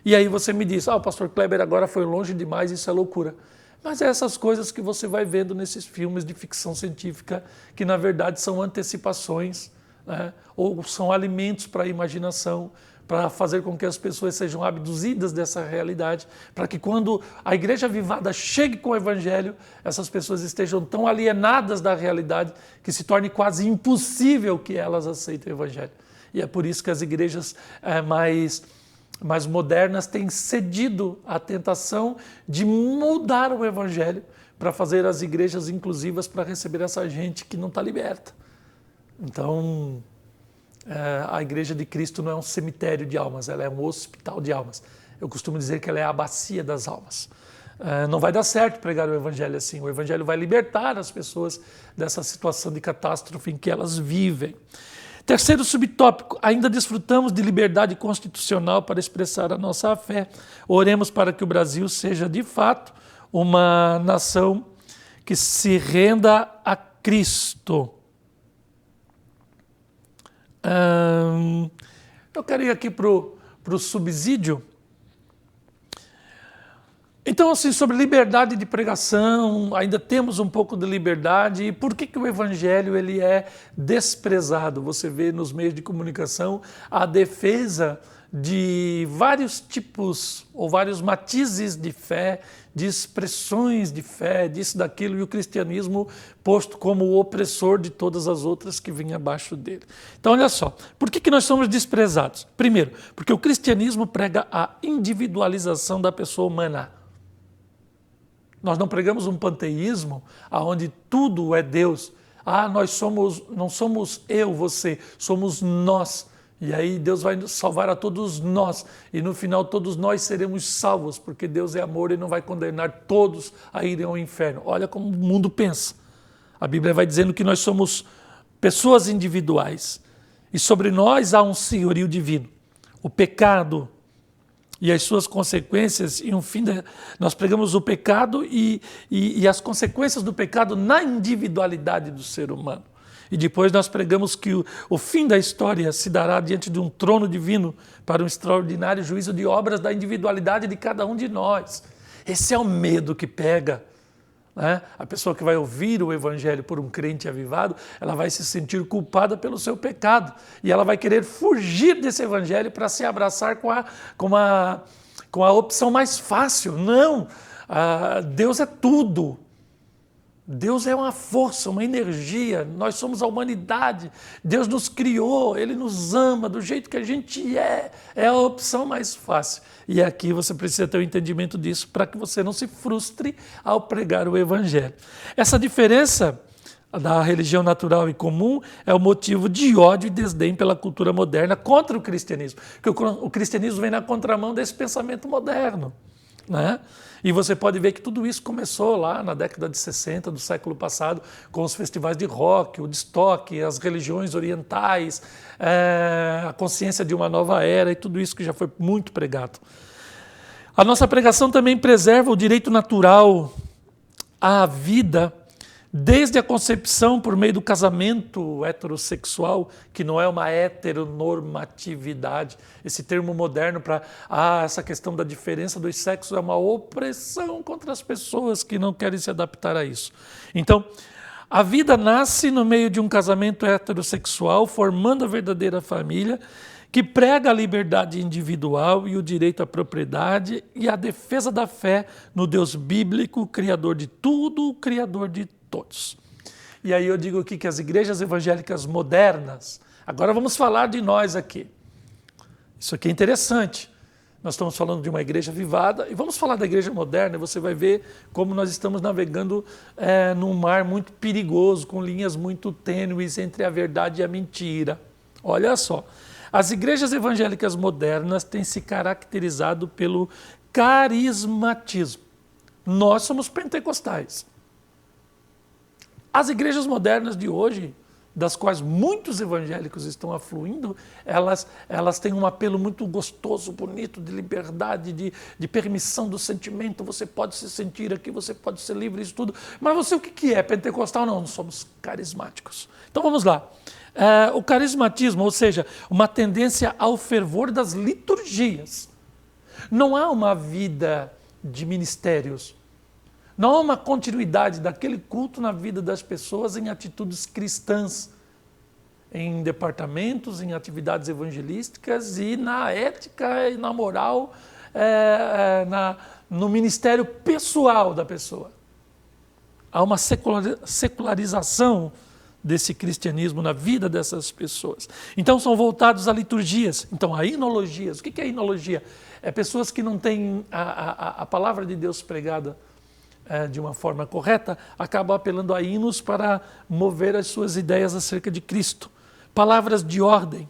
E aí você me diz, o pastor Kleber agora foi longe demais, isso é loucura. Mas é essas coisas que você vai vendo nesses filmes de ficção científica, que na verdade são antecipações, né? Ou são alimentos para a imaginação, para fazer com que as pessoas sejam abduzidas dessa realidade, para que quando a igreja avivada chegue com o evangelho, essas pessoas estejam tão alienadas da realidade que se torne quase impossível que elas aceitem o evangelho. E é por isso que as igrejas mais modernas têm cedido à tentação de mudar o evangelho para fazer as igrejas inclusivas para receber essa gente que não está liberta. Então, a Igreja de Cristo não é um cemitério de almas, ela é um hospital de almas. Eu costumo dizer que ela é a bacia das almas. Não vai dar certo pregar o Evangelho assim. O Evangelho vai libertar as pessoas dessa situação de catástrofe em que elas vivem. Terceiro subtópico, ainda desfrutamos de liberdade constitucional para expressar a nossa fé. Oremos para que o Brasil seja, de fato, uma nação que se renda a Cristo. Eu quero ir aqui para o subsídio. Então, assim, sobre liberdade de pregação, ainda temos um pouco de liberdade. E por que o evangelho ele é desprezado? Você vê nos meios de comunicação a defesa de vários tipos ou vários matizes de fé, de expressões de fé, disso, daquilo, e o cristianismo posto como o opressor de todas as outras que vinham abaixo dele. Então, olha só, por que nós somos desprezados? Primeiro, porque o cristianismo prega a individualização da pessoa humana. Nós não pregamos um panteísmo onde tudo é Deus. Não somos eu, você, somos nós. E aí Deus vai salvar a todos nós. E no final todos nós seremos salvos, porque Deus é amor e não vai condenar todos a irem ao inferno. Olha como o mundo pensa. A Bíblia vai dizendo que nós somos pessoas individuais. E sobre nós há um senhorio divino. O pecado e as suas consequências, e nós pregamos o pecado e as consequências do pecado na individualidade do ser humano. E depois nós pregamos que o fim da história se dará diante de um trono divino para um extraordinário juízo de obras da individualidade de cada um de nós. Esse é o medo que pega, né? A pessoa que vai ouvir o evangelho por um crente avivado, ela vai se sentir culpada pelo seu pecado e ela vai querer fugir desse evangelho para se abraçar com a opção mais fácil. Não, Deus é tudo. Deus é uma força, uma energia, nós somos a humanidade, Deus nos criou, Ele nos ama do jeito que a gente é a opção mais fácil. E aqui você precisa ter o entendimento disso para que você não se frustre ao pregar o Evangelho. Essa diferença da religião natural e comum é o motivo de ódio e desdém pela cultura moderna contra o cristianismo, porque o cristianismo vem na contramão desse pensamento moderno, né? E você pode ver que tudo isso começou lá na década de 60 do século passado, com os festivais de rock, o Woodstock, as religiões orientais, a consciência de uma nova era e tudo isso que já foi muito pregado. A nossa pregação também preserva o direito natural à vida, desde a concepção por meio do casamento heterossexual, que não é uma heteronormatividade. Esse termo moderno para essa questão da diferença dos sexos é uma opressão contra as pessoas que não querem se adaptar a isso. Então, A vida nasce no meio de um casamento heterossexual, formando a verdadeira família, que prega a liberdade individual e o direito à propriedade e a defesa da fé no Deus bíblico, Criador de tudo, Criador de todos. E aí eu digo aqui que as igrejas evangélicas modernas, agora vamos falar de nós aqui. Isso aqui é interessante. Nós estamos falando de uma igreja avivada e vamos falar da igreja moderna e você vai ver como nós estamos navegando num mar muito perigoso, com linhas muito tênues entre a verdade e a mentira. Olha só, as igrejas evangélicas modernas têm se caracterizado pelo carismatismo. Nós somos pentecostais. As igrejas modernas de hoje, das quais muitos evangélicos estão afluindo, elas têm um apelo muito gostoso, bonito, de liberdade, de permissão do sentimento. Você pode se sentir aqui, você pode ser livre, isso tudo. Mas você o que é? Pentecostal? Não, nós somos carismáticos. Então vamos lá. O carismatismo, ou seja, uma tendência ao fervor das liturgias. Não há uma vida de ministérios. Não há uma continuidade daquele culto na vida das pessoas em atitudes cristãs, em departamentos, em atividades evangelísticas e na ética e na moral, no ministério pessoal da pessoa. Há uma secularização desse cristianismo na vida dessas pessoas. Então são voltados a liturgias. Então a hinologias. O que é hinologia? É pessoas que não têm a palavra de Deus pregada de uma forma correta, acabam apelando a hinos para mover as suas ideias acerca de Cristo. Palavras de ordem,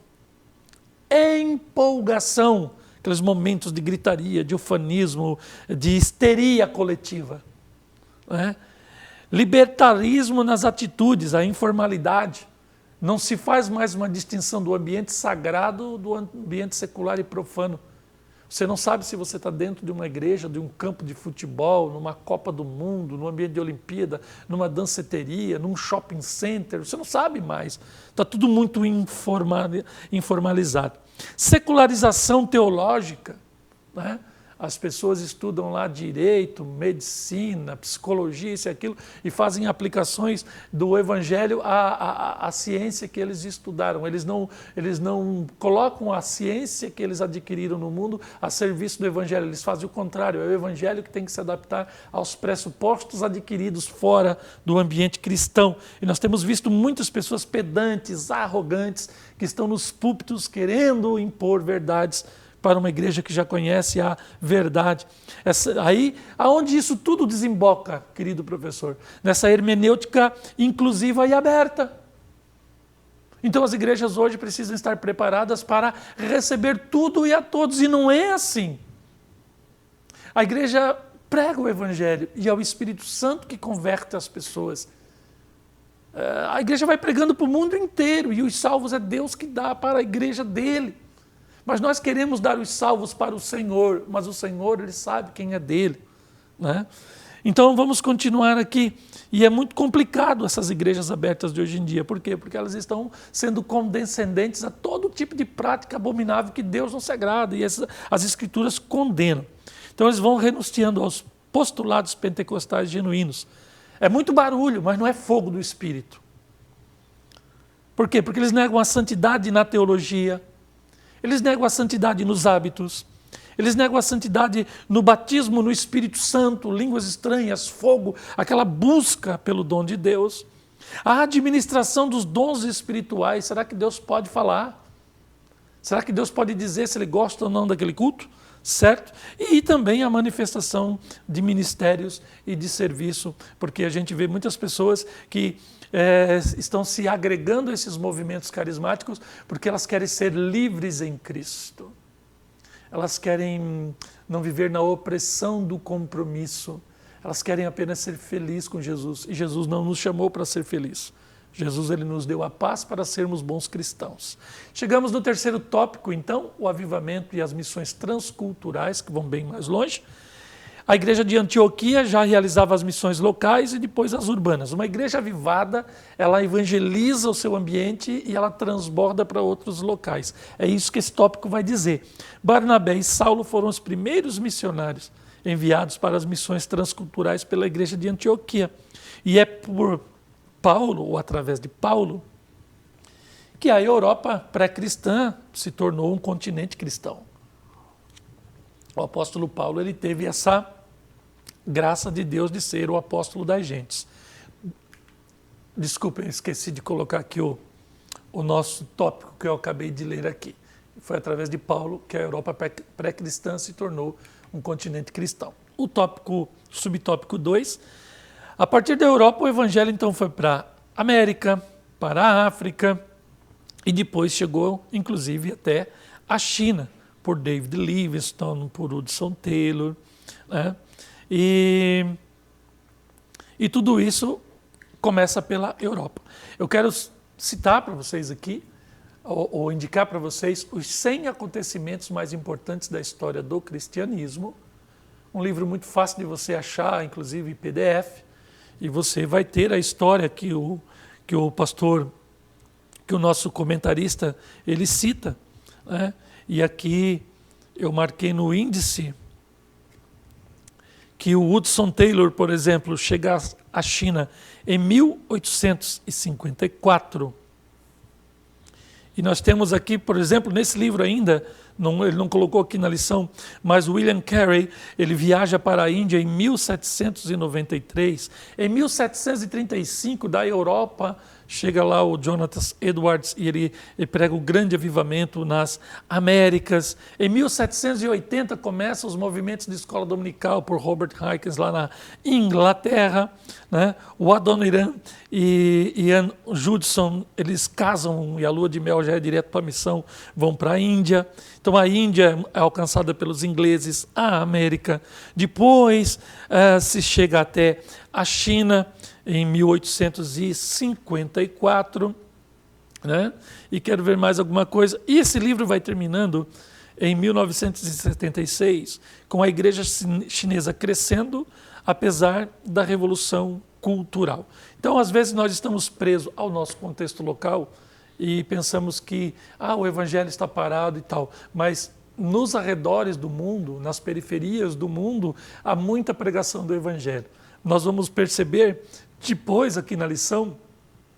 empolgação, aqueles momentos de gritaria, de ufanismo, de histeria coletiva. Libertarismo nas atitudes, a informalidade. Não se faz mais uma distinção do ambiente sagrado do ambiente secular e profano. Você não sabe se você está dentro de uma igreja, de um campo de futebol, numa Copa do Mundo, num ambiente de Olimpíada, numa danceteria, num shopping center. Você não sabe mais. Está tudo muito informalizado. Secularização teológica. Né? As pessoas estudam lá direito, medicina, psicologia, isso e aquilo, e fazem aplicações do evangelho à ciência que eles estudaram. Eles não colocam a ciência que eles adquiriram no mundo a serviço do evangelho. Eles fazem o contrário. É o evangelho que tem que se adaptar aos pressupostos adquiridos fora do ambiente cristão. E nós temos visto muitas pessoas pedantes, arrogantes, que estão nos púlpitos querendo impor verdades para uma igreja que já conhece a verdade. Aí, aonde isso tudo desemboca, querido professor? Nessa hermenêutica inclusiva e aberta. Então as igrejas hoje precisam estar preparadas para receber tudo e a todos, e não é assim. A igreja prega o evangelho e é o Espírito Santo que converte as pessoas. A igreja vai pregando para o mundo inteiro e os salvos é Deus que dá para a igreja dele. Mas nós queremos dar os salvos para o Senhor, mas o Senhor, Ele sabe quem é dele. Né? Então vamos continuar aqui. E é muito complicado essas igrejas abertas de hoje em dia. Por quê? Porque elas estão sendo condescendentes a todo tipo de prática abominável que Deus não se agrada e as Escrituras condenam. Então eles vão renunciando aos postulados pentecostais genuínos. É muito barulho, mas não é fogo do Espírito. Por quê? Porque eles negam a santidade na teologia. Eles negam a santidade nos hábitos, eles negam a santidade no batismo no Espírito Santo, línguas estranhas, fogo, aquela busca pelo dom de Deus. A administração dos dons espirituais, será que Deus pode falar? Será que Deus pode dizer se Ele gosta ou não daquele culto? Certo? E também a manifestação de ministérios e de serviço, porque a gente vê muitas pessoas que estão se agregando a esses movimentos carismáticos porque elas querem ser livres em Cristo. Elas querem não viver na opressão do compromisso. Elas querem apenas ser felizes com Jesus. E Jesus não nos chamou para ser felizes. Jesus ele nos deu a paz para sermos bons cristãos. Chegamos no terceiro tópico, então, o avivamento e as missões transculturais, que vão bem mais longe. A igreja de Antioquia já realizava as missões locais e depois as urbanas. Uma igreja avivada, ela evangeliza o seu ambiente e ela transborda para outros locais. É isso que esse tópico vai dizer. Barnabé e Saulo foram os primeiros missionários enviados para as missões transculturais pela igreja de Antioquia. E é Paulo, ou através de Paulo, que a Europa pré-cristã se tornou um continente cristão. O apóstolo Paulo, ele teve essa graça de Deus de ser o apóstolo das gentes. Desculpem, esqueci de colocar aqui o nosso tópico que eu acabei de ler aqui. Foi através de Paulo que a Europa pré-cristã se tornou um continente cristão. O subtópico 2, a partir da Europa o evangelho então foi para a América, para a África e depois chegou inclusive até a China, por David Livingstone, por Hudson Taylor, né? E tudo isso começa pela Europa. Eu quero citar para vocês aqui, ou indicar para vocês, os 100 acontecimentos mais importantes da história do cristianismo. Um livro muito fácil de você achar, inclusive em PDF, e você vai ter a história que o pastor, que o nosso comentarista, ele cita, né? E aqui eu marquei no índice que o Hudson Taylor, por exemplo, chega à China em 1854. E nós temos aqui, por exemplo, nesse livro ainda, ele não colocou aqui na lição, mas William Carey, ele viaja para a Índia em 1793. Em 1735, da Europa, chega lá o Jonathan Edwards e ele prega o grande avivamento nas Américas. Em 1780 começam os movimentos de escola dominical por Robert Hykins lá na Inglaterra, né? O Adoniram e Ian Judson, eles casam e a lua de mel já é direto para a missão, vão para a Índia. Então a Índia é alcançada pelos ingleses, a América. Depois se chega até a China, em 1854, né? E quero ver mais alguma coisa. E esse livro vai terminando em 1976, com a igreja chinesa crescendo, apesar da revolução cultural. Então, às vezes, nós estamos presos ao nosso contexto local e pensamos que o evangelho está parado e tal, mas nos arredores do mundo, nas periferias do mundo, há muita pregação do evangelho. Nós vamos perceber depois aqui na lição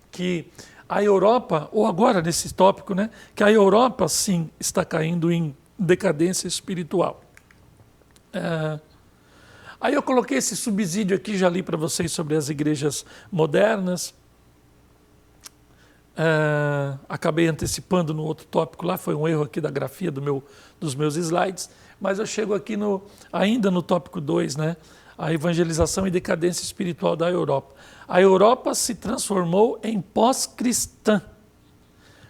que a Europa, ou agora nesse tópico, né, que a Europa sim está caindo em decadência espiritual. Aí eu coloquei esse subsídio aqui, já li para vocês sobre as igrejas modernas. Acabei antecipando no outro tópico lá, foi um erro aqui da grafia dos meus slides, mas eu chego aqui ainda no tópico 2, né? A evangelização e decadência espiritual da Europa. A Europa se transformou em pós-cristã,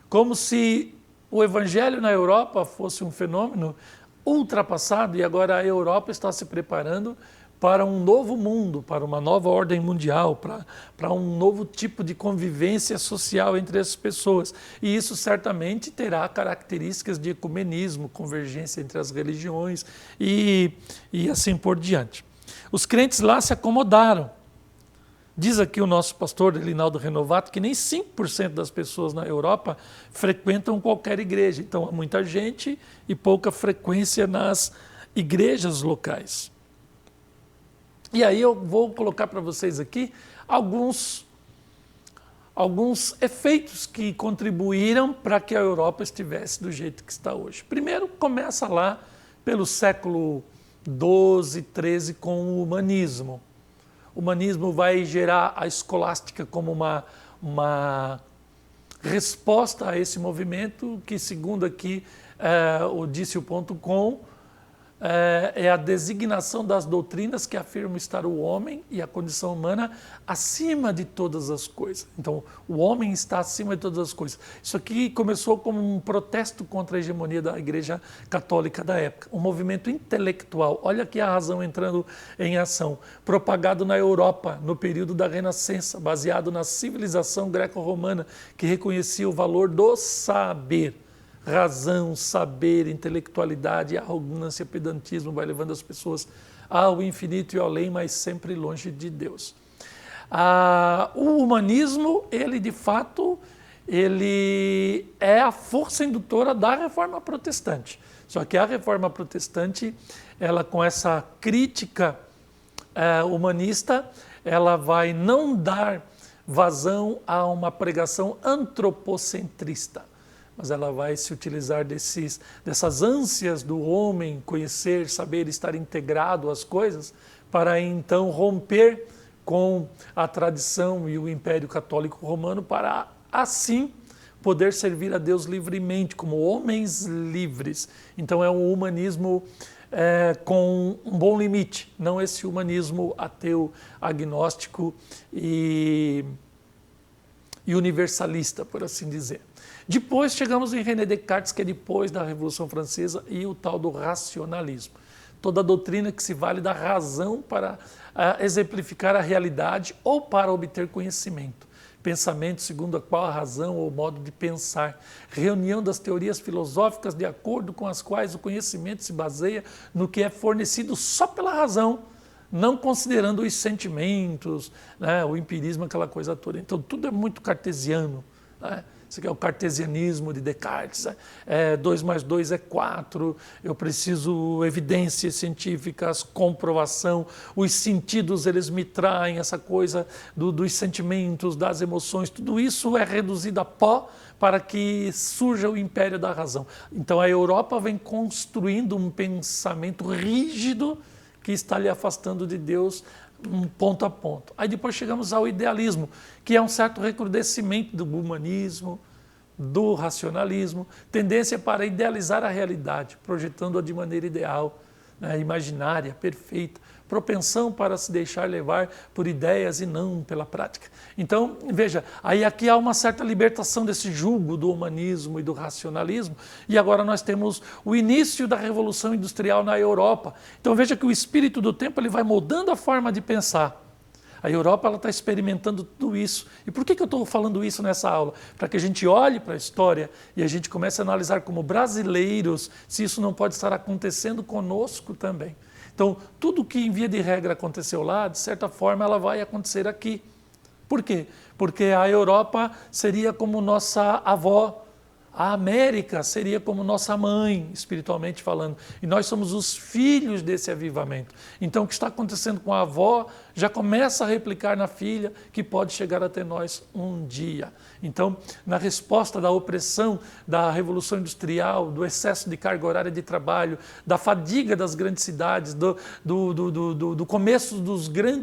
como se o evangelho na Europa fosse um fenômeno ultrapassado e agora a Europa está se preparando para um novo mundo, para uma nova ordem mundial, para um novo tipo de convivência social entre as pessoas. E isso certamente terá características de ecumenismo, convergência entre as religiões e assim por diante. Os crentes lá se acomodaram. Diz aqui o nosso pastor Linaldo Renovato que nem 5% das pessoas na Europa frequentam qualquer igreja. Então há muita gente e pouca frequência nas igrejas locais. E aí eu vou colocar para vocês aqui alguns efeitos que contribuíram para que a Europa estivesse do jeito que está hoje. Primeiro, começa lá pelo século XII, XIII, com o humanismo. O humanismo vai gerar a escolástica como uma resposta a esse movimento que, segundo aqui o Dício.com, é a designação das doutrinas que afirmam estar o homem e a condição humana acima de todas as coisas. Então, o homem está acima de todas as coisas. Isso aqui começou como um protesto contra a hegemonia da Igreja Católica da época. Um movimento intelectual, olha aqui a razão entrando em ação, propagado na Europa no período da Renascença, baseado na civilização greco-romana, que reconhecia o valor do saber. Razão, saber, intelectualidade, arrogância, pedantismo vai levando as pessoas ao infinito e ao além, mas sempre longe de Deus. O humanismo, ele de fato, ele é a força indutora da Reforma Protestante. Só que a Reforma Protestante, ela com essa crítica humanista, ela vai não dar vazão a uma pregação antropocentrista, mas ela vai se utilizar dessas ânsias do homem conhecer, saber, estar integrado às coisas, para então romper com a tradição e o Império Católico Romano, para assim poder servir a Deus livremente, como homens livres. Então é um humanismo com um bom limite, não esse humanismo ateu, agnóstico e universalista, por assim dizer. Depois chegamos em René Descartes, que é depois da Revolução Francesa, e o tal do racionalismo. Toda a doutrina que se vale da razão para exemplificar a realidade ou para obter conhecimento. Pensamento segundo a qual a razão ou modo de pensar. Reunião das teorias filosóficas de acordo com as quais o conhecimento se baseia no que é fornecido só pela razão, não considerando os sentimentos, né, o empirismo, aquela coisa toda. Então tudo é muito cartesiano, né? Isso aqui é o cartesianismo de Descartes, 2 mais 2 é 4, eu preciso evidências científicas, comprovação, os sentidos eles me traem essa coisa dos sentimentos, das emoções, tudo isso é reduzido a pó para que surja o império da razão. Então a Europa vem construindo um pensamento rígido que está lhe afastando de Deus ponto a ponto. Aí depois chegamos ao idealismo, que é um certo recrudescimento do humanismo, do racionalismo, tendência para idealizar a realidade, projetando-a de maneira ideal, né, imaginária, perfeita, propensão para se deixar levar por ideias e não pela prática. Então, veja, aí aqui há uma certa libertação desse jugo do humanismo e do racionalismo, e agora nós temos o início da Revolução Industrial na Europa. Então veja que o espírito do tempo ele vai moldando a forma de pensar. A Europa está experimentando tudo isso. E por que eu estou falando isso nessa aula? Para que a gente olhe para a história e a gente comece a analisar como brasileiros se isso não pode estar acontecendo conosco também. Então, tudo que em via de regra aconteceu lá, de certa forma, ela vai acontecer aqui. Por quê? Porque a Europa seria como nossa avó, a América seria como nossa mãe, espiritualmente falando. E nós somos os filhos desse avivamento. Então, o que está acontecendo com a avó já começa a replicar na filha, que pode chegar até nós um dia. Então, na resposta da opressão da Revolução Industrial, do excesso de carga horária de trabalho, da fadiga das grandes cidades, do começo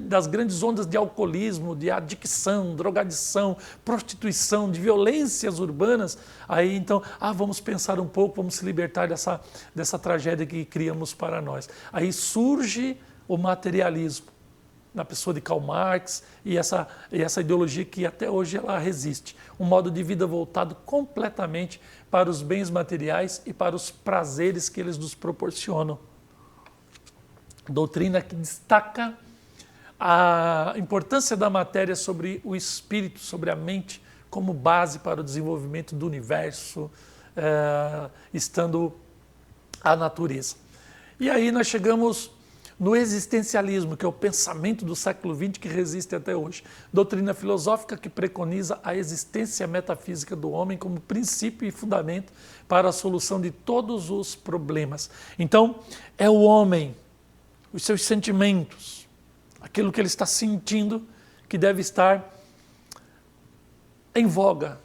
das grandes ondas de alcoolismo, de adicção, drogadição, prostituição, de violências urbanas, aí então, vamos pensar um pouco, vamos se libertar dessa tragédia que criamos para nós. Aí surge o materialismo, na pessoa de Karl Marx e essa ideologia que até hoje ela resiste. Um modo de vida voltado completamente para os bens materiais e para os prazeres que eles nos proporcionam. Doutrina que destaca a importância da matéria sobre o espírito, sobre a mente, como base para o desenvolvimento do universo, estando a natureza. E aí nós chegamos no existencialismo, que é o pensamento do século XX que resiste até hoje. Doutrina filosófica que preconiza a existência metafísica do homem como princípio e fundamento para a solução de todos os problemas. Então, é o homem, os seus sentimentos, aquilo que ele está sentindo, que deve estar em voga,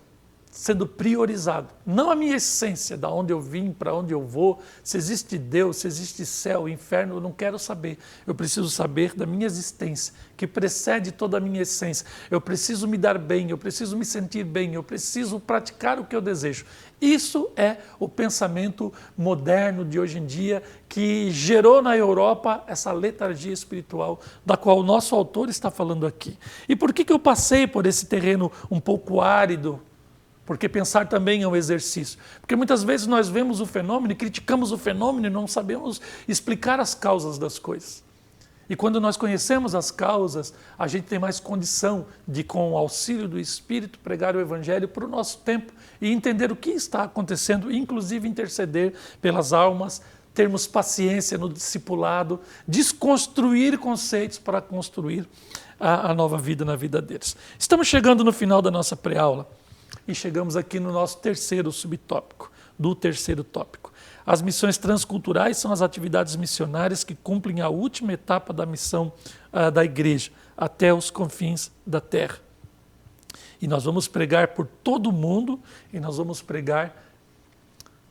sendo priorizado. Não a minha essência, da onde eu vim, para onde eu vou, se existe Deus, se existe céu, inferno, eu não quero saber. Eu preciso saber da minha existência, que precede toda a minha essência. Eu preciso me dar bem, eu preciso me sentir bem, eu preciso praticar o que eu desejo. Isso é o pensamento moderno de hoje em dia que gerou na Europa essa letargia espiritual da qual o nosso autor está falando aqui. E por que eu passei por esse terreno um pouco árido? Porque pensar também é um exercício. Porque muitas vezes nós vemos o fenômeno e criticamos o fenômeno e não sabemos explicar as causas das coisas. E quando nós conhecemos as causas, a gente tem mais condição de, com o auxílio do Espírito, pregar o Evangelho para o nosso tempo e entender o que está acontecendo, inclusive interceder pelas almas, termos paciência no discipulado, desconstruir conceitos para construir a nova vida na vida deles. Estamos chegando no final da nossa pré-aula. E chegamos aqui no nosso terceiro subtópico, do terceiro tópico. As missões transculturais são as atividades missionárias que cumprem a última etapa da missão da igreja, até os confins da terra. E nós vamos pregar por todo mundo e nós vamos pregar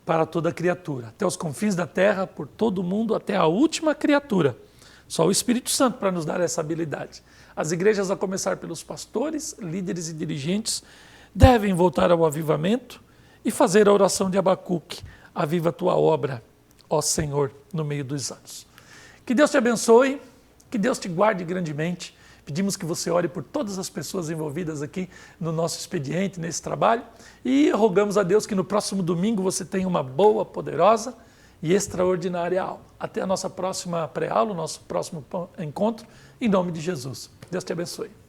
para toda criatura, até os confins da terra, por todo mundo, até a última criatura. Só o Espírito Santo para nos dar essa habilidade. As igrejas, a começar pelos pastores, líderes e dirigentes, devem voltar ao avivamento e fazer a oração de Abacuque: aviva a tua obra, ó Senhor, no meio dos anos. Que Deus te abençoe, que Deus te guarde grandemente. Pedimos que você ore por todas as pessoas envolvidas aqui no nosso expediente, nesse trabalho, e rogamos a Deus que no próximo domingo você tenha uma boa, poderosa e extraordinária aula. Até a nossa próxima pré-aula, o nosso próximo encontro, em nome de Jesus. Deus te abençoe.